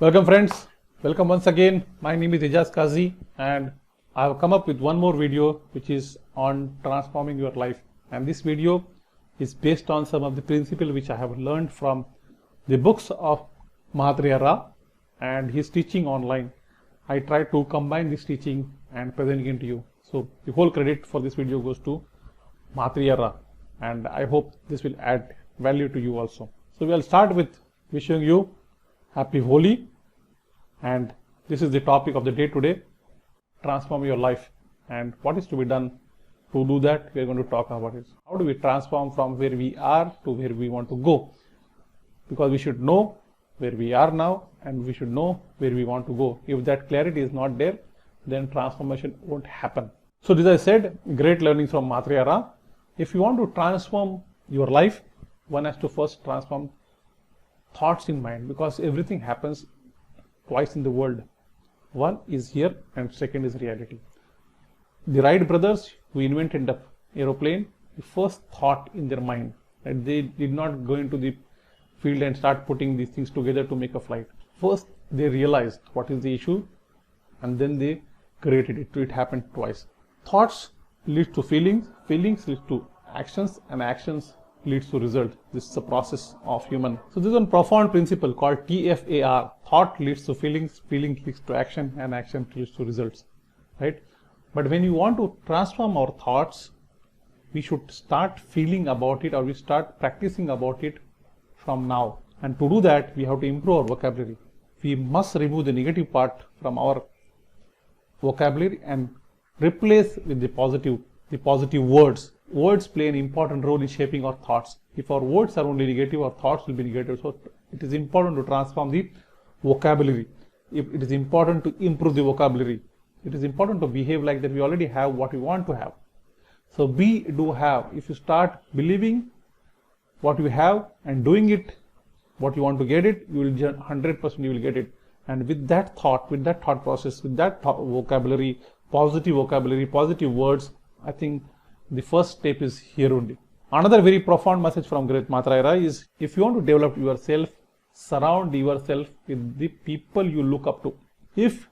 Welcome friends, welcome once again. My name is Ijaz Kazi and I have come up with one more video which is on transforming your life, and this video is based on some of the principles which I have learned from the books of Mahatria Ra and his teaching online. I try to combine this teaching and present it to you. So the whole credit for this video goes to Mahatria Ra, and I hope this will add value to you also. So we'll start with wishing you Happy Holi. And this is the topic of the day today, transform your life. And what is to be done to do that, we are going to talk about it. How do we transform from where we are to where we want to go? Because we should know where we are now and we should know where we want to go. If that clarity is not there, then transformation won't happen. So as I said, great learning from Mahatria Ra. If you want to transform your life, one has to first transform thoughts in mind, because everything happens twice in the world. One is here and second is reality. The Wright brothers who invented the aeroplane, the first thought in their mind that they did not go into the field and start putting these things together to make a flight. First they realized what is the issue and then they created it. It happened twice. Thoughts lead to feelings, feelings lead to actions, and actions leads to result. This is a process of human. So this is one profound principle called TFAR. Thought leads to feelings, feeling leads to action, and action leads to results, right? But when you want to transform our thoughts, we should start feeling about it, or we start practicing about it from now. And to do that, we have to improve our vocabulary. We must remove the negative part from our vocabulary and replace with the positive words. Words play an important role in shaping our thoughts. If our words are only negative, our thoughts will be negative. So it is important to transform the vocabulary. It is important to improve the vocabulary. It is important to behave like that we already have what we want to have. So be, do, have. If you start believing what you have and doing it, what you want to get it, you will 100% you will get it. And with that thought process, with that vocabulary, positive words, I think the first step is here only. Another very profound message from great Mahatria Ra is, if you want to develop yourself, surround yourself with the people you look up to. If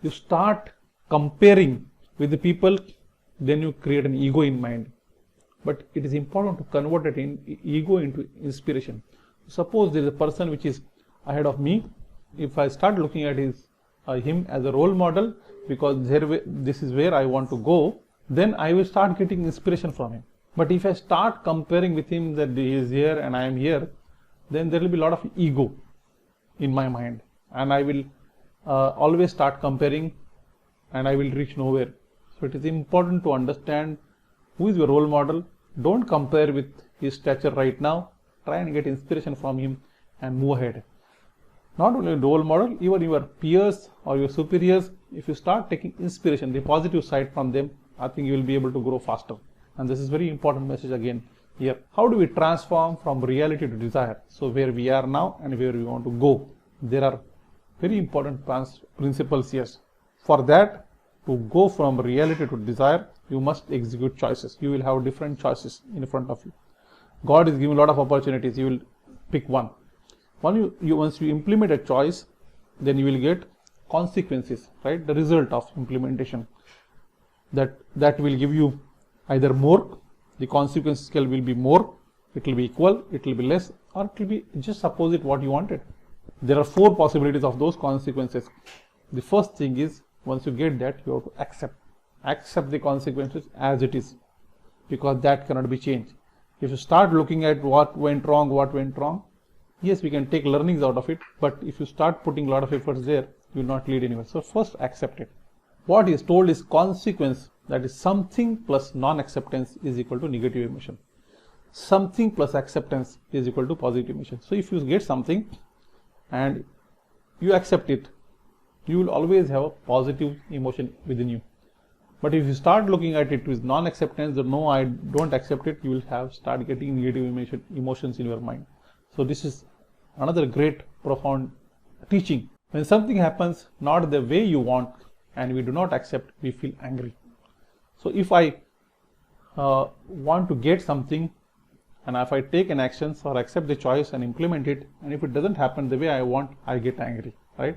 you start comparing with the people, then you create an ego in mind. But it is important to convert it in ego into inspiration. Suppose there is a person which is ahead of me. If I start looking at him as a role model, because this is where I want to go, then I will start getting inspiration from him. But if I start comparing with him that he is here and I am here, then there will be a lot of ego in my mind, and I will always start comparing and I will reach nowhere. So it is important to understand who is your role model. Don't compare with his stature right now. Try and get inspiration from him and move ahead. Not only a role model, even your peers or your superiors, if you start taking inspiration, the positive side from them, I think you will be able to grow faster. And this is very important message again here. How do we transform from reality to desire? So where we are now and where we want to go, there are very important principles here. For that, to go from reality to desire, you must execute choices. You will have different choices in front of you. God is giving a lot of opportunities. You will pick one. Once you implement a choice, then you will get consequences, right? The result of implementation. That will give you either more, the consequence scale will be more, it will be equal, it will be less, or it will be just opposite what you wanted. There are 4 possibilities of those consequences. The first thing is, once you get that, you have to accept the consequences as it is, because that cannot be changed. If you start looking at what went wrong, yes, we can take learnings out of it, but if you start putting a lot of efforts there, you will not lead anywhere. So first accept it. What is told is consequence, that is something plus non-acceptance is equal to negative emotion. Something plus acceptance is equal to positive emotion. So if you get something and you accept it, you will always have a positive emotion within you. But if you start looking at it with non-acceptance, that no, I don't accept it, you will start getting negative emotions in your mind. So this is another great profound teaching. When something happens not the way you want and we do not accept, we feel angry. So if I want to get something, and if I take an action or accept the choice and implement it, and if it doesn't happen the way I want, I get angry. right?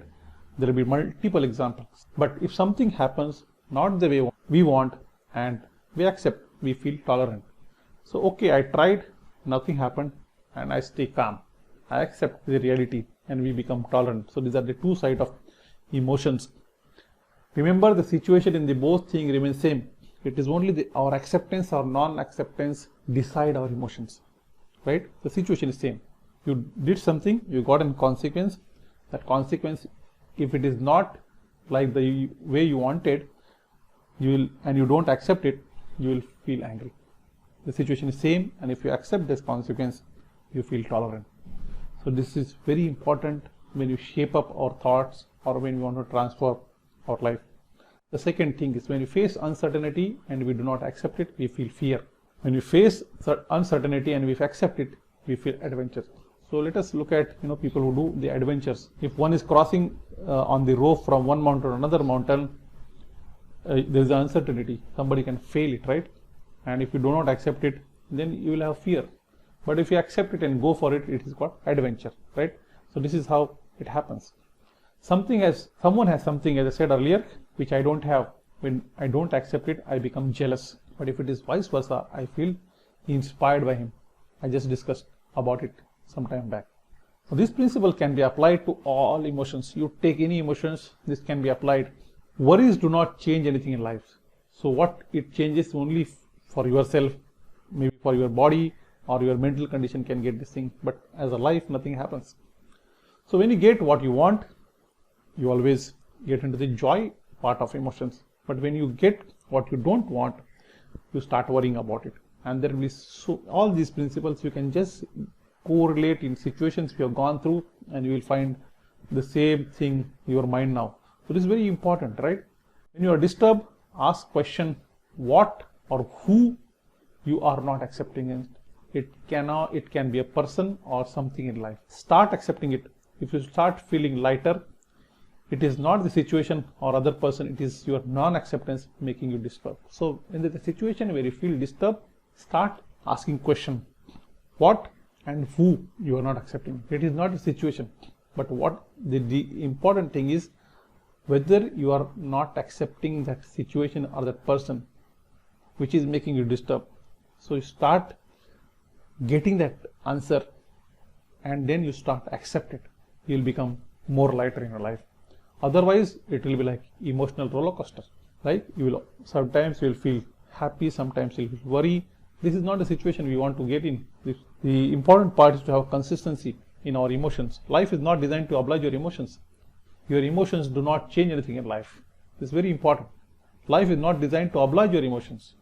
There will be multiple examples. But if something happens not the way we want and we accept, we feel tolerant. So okay, I tried, nothing happened, and I stay calm. I accept the reality and we become tolerant. So these are the two sides of emotions. Remember, the situation in the both things remains same. It is only our acceptance or non-acceptance decide our emotions, right? The situation is same. You did something, you got a consequence. That consequence, if it is not like the way you wanted, you don't accept it, you will feel angry. The situation is same, and if you accept this consequence, you feel tolerant. So this is very important when you shape up our thoughts or when we want to transform our life. The second thing is when we face uncertainty and we do not accept it, we feel fear. When we face uncertainty and we accept it, we feel adventure. So let us look at people who do the adventures. If one is crossing on the rope from one mountain to another mountain, there is uncertainty. Somebody can fail it, right? And if you do not accept it, then you will have fear. But if you accept it and go for it, it is called adventure, right? So this is how it happens. Someone has something, as I said earlier, which I don't have. When I don't accept it, I become jealous. But if it is vice versa, I feel inspired by him. I just discussed about it some time back. So this principle can be applied to all emotions. You take any emotions, this can be applied. Worries do not change anything in life. So what it changes only for yourself, maybe for your body or your mental condition can get this thing. But as a life, nothing happens. So when you get what you want, you always get into the joy part of emotions. But when you get what you don't want, you start worrying about it. And there will be all these principles you can just correlate in situations you have gone through, and you will find the same thing in your mind now. So this is very important, right? When you are disturbed, ask question what or who you are not accepting it. It can be a person or something in life. Start accepting it. If you start feeling lighter, it is not the situation or other person, it is your non-acceptance making you disturbed. So in the situation where you feel disturbed, start asking question what and who you are not accepting. It is not the situation, but what the important thing is whether you are not accepting that situation or that person which is making you disturbed. So you start getting that answer and then you start accept it. You will become more lighter in your life. Otherwise, it will be like emotional roller coaster, right? Sometimes you will feel happy, sometimes you will worry. This is not the situation we want to get in. The important part is to have consistency in our emotions. Life is not designed to oblige your emotions. Your emotions do not change anything in life. This is very important. Life is not designed to oblige your emotions.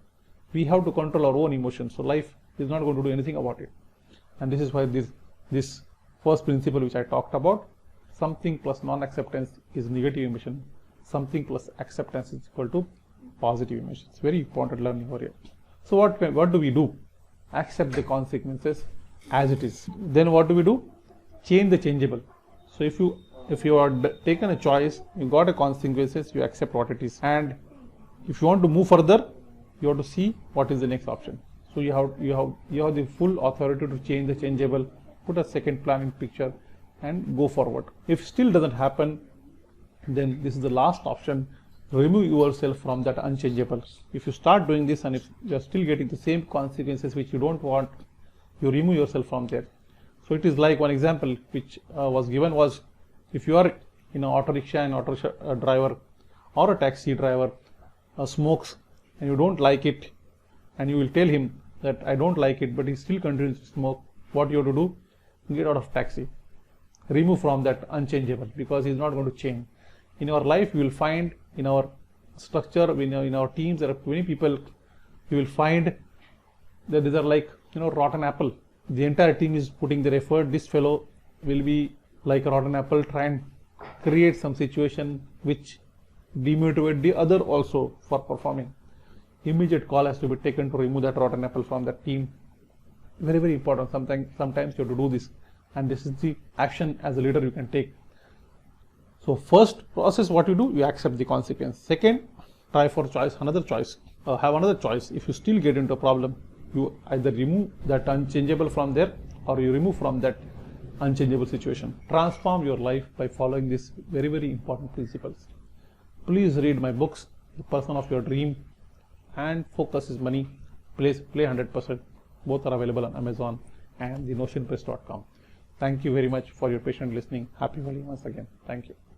We have to control our own emotions. So life is not going to do anything about it. And this is why this first principle which I talked about, something plus non-acceptance is negative emotion. Something plus acceptance is equal to positive emotion. It's very important learning over here. So what do we do? Accept the consequences as it is. Then what do we do? Change the changeable. So if you are taken a choice, you got a consequences, you accept what it is. And if you want to move further, you have to see what is the next option. So you have the full authority to change the changeable, put a second plan in picture and go forward. If still doesn't happen, then this is the last option. Remove yourself from that unchangeable. If you start doing this and if you are still getting the same consequences which you don't want, you remove yourself from there. So it is like one example which was given was, if you are in an auto rickshaw and auto driver or a taxi driver smokes and you don't like it, and you will tell him that I don't like it, but he still continues to smoke, what you have to do? Get out of taxi. Remove from that unchangeable, because he's not going to change. In our life, you will find in our structure, in our teams, there are many people, you will find that these are like, rotten apple. The entire team is putting their effort. This fellow will be like a rotten apple, try and create some situation which demotivate the other also for performing. Immediate call has to be taken to remove that rotten apple from that team. Very, very important. Sometimes you have to do this. And this is the action as a leader you can take. So first process, what you do, you accept the consequence. Second, try for choice, another choice. Have another choice. If you still get into a problem, you either remove that unchangeable from there or you remove from that unchangeable situation. Transform your life by following these very, very important principles. Please read my books, The Person of Your Dream and Focus is Money. Please play 100%. Both are available on Amazon and thenotionpress.com. Thank you very much for your patient listening. Happy Holi once again. Thank you.